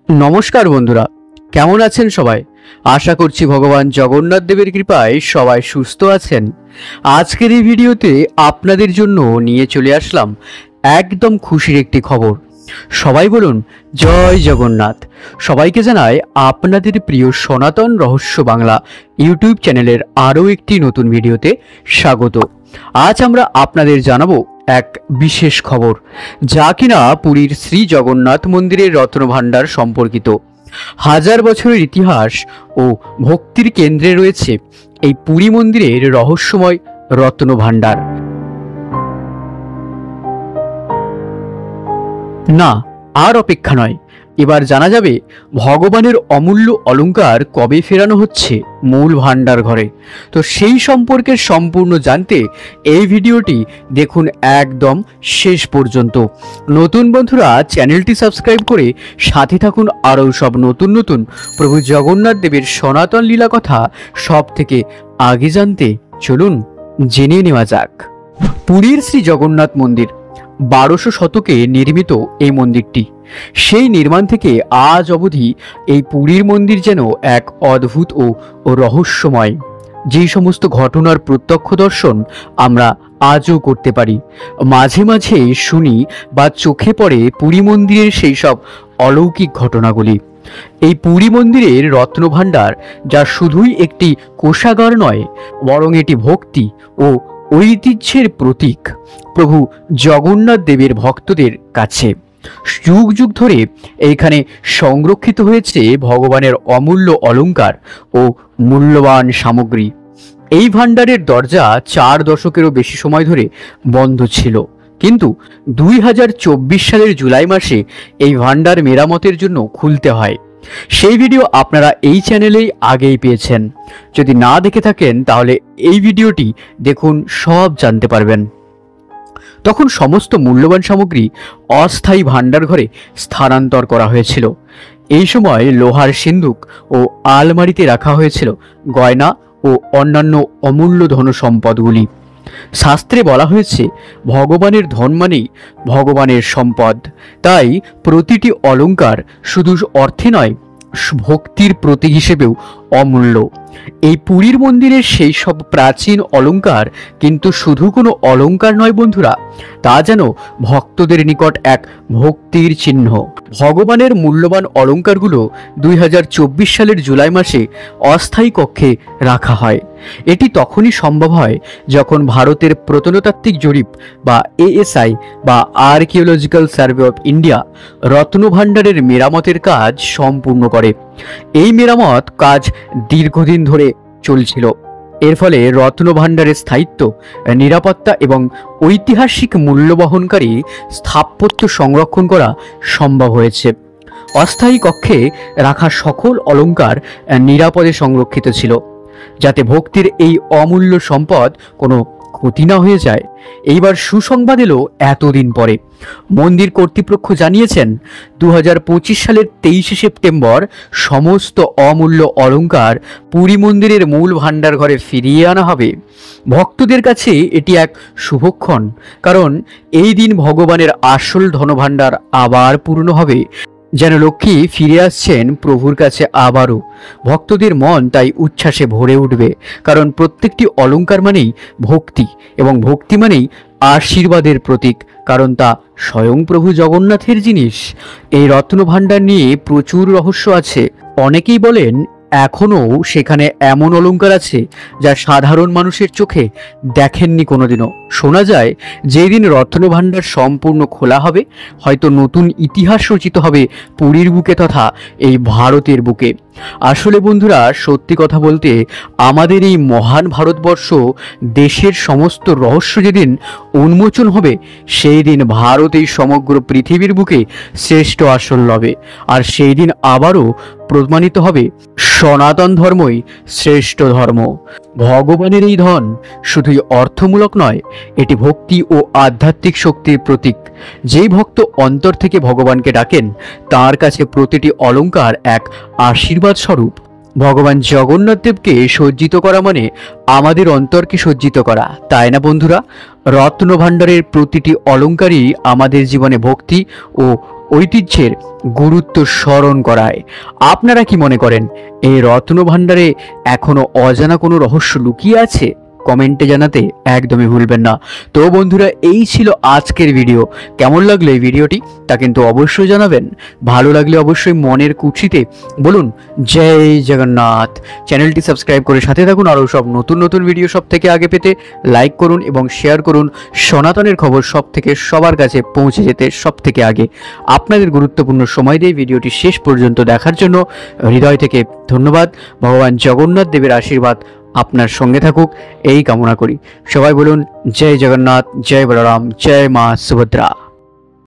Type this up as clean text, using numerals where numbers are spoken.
নমস্কার বন্ধুরা, কেমন আছেন সবাই? আশা করছি ভগবান জগন্নাথ দেবের কৃপায় সবাই সুস্থ আছেন। আজকের এই ভিডিওতে আপনাদের জন্য নিয়ে চলে আসলাম একদম খুশির একটি খবর। সবাই বলুন জয় জগন্নাথ। সবাইকে জানাই আপনাদের প্রিয় সনাতন রহস্য বাংলা ইউটিউব চ্যানেলের আরও একটি নতুন ভিডিওতে স্বাগত। আজ আমরা আপনাদের জানাবো এক বিশেষ খবর, যা কিনা পুরীর শ্রী জগন্নাথ মন্দিরের রত্নভাণ্ডার সম্পর্কিত। হাজার বছরের ইতিহাস ও ভক্তির কেন্দ্রে রয়েছে এই পুরী মন্দিরের রহস্যময় রত্নভাণ্ডার। না, আর অপেক্ষা নয়, এবার জানা যাবে ভগবানের অমূল্য অলংকার কবে ফেরানো হচ্ছে মূল ভাণ্ডার ঘরে। তো সেই সম্পর্কে সম্পূর্ণ জানতে এই ভিডিওটি দেখুন একদম শেষ পর্যন্ত। নতুন বন্ধুরা চ্যানেলটি সাবস্ক্রাইব করে সাথে থাকুন, আরও সব নতুন নতুন প্রভু জগন্নাথ দেবের সনাতন লীলা কথা সব থেকে আগে জানতে চলুন জেনে নেওয়া যাক। পুরীর শ্রী জগন্নাথ মন্দির 1200 শতকে নির্মিত এই মন্দিরটি। সেই নির্মাণ থেকে আজ অবধি এই পুরীর মন্দির যেন এক অদ্ভুত ও রহস্যময়। যেই সমস্ত ঘটনার প্রত্যক্ষ দর্শন আমরা আজও করতে পারি, মাঝে মাঝে শুনি বা চোখে পড়ে পুরী মন্দিরের সেই সব অলৌকিক ঘটনাগুলি। এই পুরী মন্দিরের রত্নভাণ্ডার যা শুধুই একটি কোষাগার নয়, বরং এটি ভক্তি ও ঐতিহ্যের প্রতীক প্রভু জগন্নাথ দেবের ভক্তদের কাছে। যুগ যুগ ধরে এইখানে সংরক্ষিত হয়েছে ভগবানের অমূল্য অলংকার ও মূল্যবান সামগ্রী। এই ভাণ্ডারের দরজা 4 দশকেরও বেশি সময় ধরে বন্ধ ছিল, কিন্তু 2024 সালের জুলাই মাসে এই ভাণ্ডার মেরামতের জন্য খুলতে হয়। সেই ভিডিও আপনারা এই চ্যানেলেই আগেই পেয়েছেন। যদি না দেখে থাকেন তাহলে এই ভিডিওটি দেখুন, সব জানতে পারবেন। তখন সমস্ত মূল্যবান সামগ্রী অস্থায়ী ভাণ্ডার ঘরে স্থানান্তর করা হয়েছিল। এই সময় লোহার সিন্দুক ও আলমারিতে রাখা হয়েছিল গয়না ও অন্যান্য অমূল্য ধন সম্পদগুলি। শাস্ত্রে বলা হয়েছে ভগবানের ধন মানেই ভগবানের সম্পদ। তাই প্রতিটি অলংকার শুধু অর্থে নয়, ভক্তির প্রতীক হিসেবেও অমূল্য। এই পুরীর মন্দিরের সেই সব প্রাচীন অলংকার কিন্তু শুধু কোনো অলংকার নয় বন্ধুরা, তা যেন ভক্তদের নিকট এক ভক্তির চিহ্ন। ভগবানের মূল্যবান অলংকারগুলো 2024 সালের জুলাই মাসে অস্থায়ী কক্ষে রাখা হয়। এটি তখনই সম্ভব হয় যখন ভারতের প্রত্নতাত্ত্বিক জরিপ বা ASI বা আর্কিওলজিক্যাল সার্ভে অফ ইন্ডিয়া রত্নভাণ্ডারের মেরামতের কাজ সম্পূর্ণ করে। এই মেরামত কাজ দীর্ঘদিন ধরে চলছিল। এর ফলে রত্নভাণ্ডারের স্থায়িত্ব, নিরাপত্তা এবং ঐতিহাসিক মূল্য বহনকারী স্থাপত্য সংরক্ষণ করা সম্ভব হয়েছে। অস্থায়ী কক্ষে রাখা সকল অলংকার নিরাপদে সংরক্ষিত ছিল, যাতে ভক্তির এই অমূল্য সম্পদ কোনো ক্ষতি না হয়ে যায়। এইবার সুসংবাদ এলো এতদিন পরে। মন্দির কর্তৃপক্ষ জানিয়েছেন 2025 সালের 23 সেপ্টেম্বর সমস্ত অমূল্য অলংকার পুরী মন্দিরের মূল ভাণ্ডার ঘরে ফিরিয়ে আনা হবে। ভক্তদের কাছে এটি এক শুভক্ষণ, কারণ এই দিন ভগবানের আসল ধনভাণ্ডার আবার পূর্ণ হবে, যেন লক্ষ্মী ফিরে আসছেন প্রভুর কাছে আবারও। ভক্তদের মন তাই উচ্ছ্বাসে ভরে উঠবে, কারণ প্রত্যেকটি অলংকার মানেই ভক্তি, এবং ভক্তি মানেই আশীর্বাদের প্রতীক, কারণ তা স্বয়ং প্রভু জগন্নাথের জিনিস। এই রত্নভাণ্ডার নিয়ে প্রচুর রহস্য আছে। অনেকেই বলেন এখনও সেখানে এমন অলংকার আছে যা সাধারণ মানুষের চোখে দেখেননি কোনোদিনও। শোনা যায় যেই দিন রত্নভাণ্ডার সম্পূর্ণ খোলা হবে, হয়তো নতুন ইতিহাস রচিত হবে পুরীর বুকে তথা এই ভারতের বুকে। আসলে বন্ধুরা, সত্যি কথা বলতে আমাদের এই মহান ভারতবর্ষ দেশের সমস্ত রহস্য যেদিন উন্মোচন হবে, সেই দিন ভারত এই সমগ্র পৃথিবীর বুকে শ্রেষ্ঠ আসন লবে। আর সেই দিন আবারও প্রমাণিত হবে সনাতন ধর্মই শ্রেষ্ঠ ধর্ম। ভগবানের এই ধন শুধুই অর্থমূলক নয়, এটি ভক্তি ও আধ্যাত্মিক শক্তির প্রতীক। যেই ভক্ত অন্তর থেকে ভগবানকে ডাকেন, তার কাছে প্রতিটি অলংকার এক আশীর্বাদ স্বরূপ। ভগবান জগন্নাথ দেবকে সজ্জিত করা মানে আমাদের অন্তরকে সজ্জিত করা, তাই না বন্ধুরা? রত্নভাণ্ডারের প্রতিটি অলংকারই আমাদের জীবনে ভক্তি ও ঐতিহ্যের গুরুত্ব স্মরণ করায়। আপনারা কি মনে করেন, এই রত্নভাণ্ডারে এখনো অজানা কোনো রহস্য লুকিয়ে আছে? কমেন্টে জানাতে একদমই ভুলবেন না। তো বন্ধুরা, এই ছিল আজকের ভিডিও। কেমন লাগলো এই ভিডিওটি তা কিন্তু অবশ্যই জানাবেন। ভালো লাগলে অবশ্যই মনের কুচিতে বলুন জয় জগন্নাথ। চ্যানেলটি সাবস্ক্রাইব করে সাথে থাকুন আরও সব নতুন নতুন ভিডিও সব থেকে আগে পেতে। লাইক করুন এবং শেয়ার করুন সনাতনের খবর সবার কাছে পৌঁছে যেতে সব থেকে আগে। আপনাদের গুরুত্বপূর্ণ সময় দিয়ে ভিডিওটি শেষ পর্যন্ত দেখার জন্য হৃদয় থেকে ধন্যবাদ। ভগবান জগন্নাথ দেবের আশীর্বাদ আপনার সঙ্গে থাকুক এই কামনা করি। সবাই বলুন জয় জগন্নাথ, জয় বলরাম, জয় মা সুভদ্রা।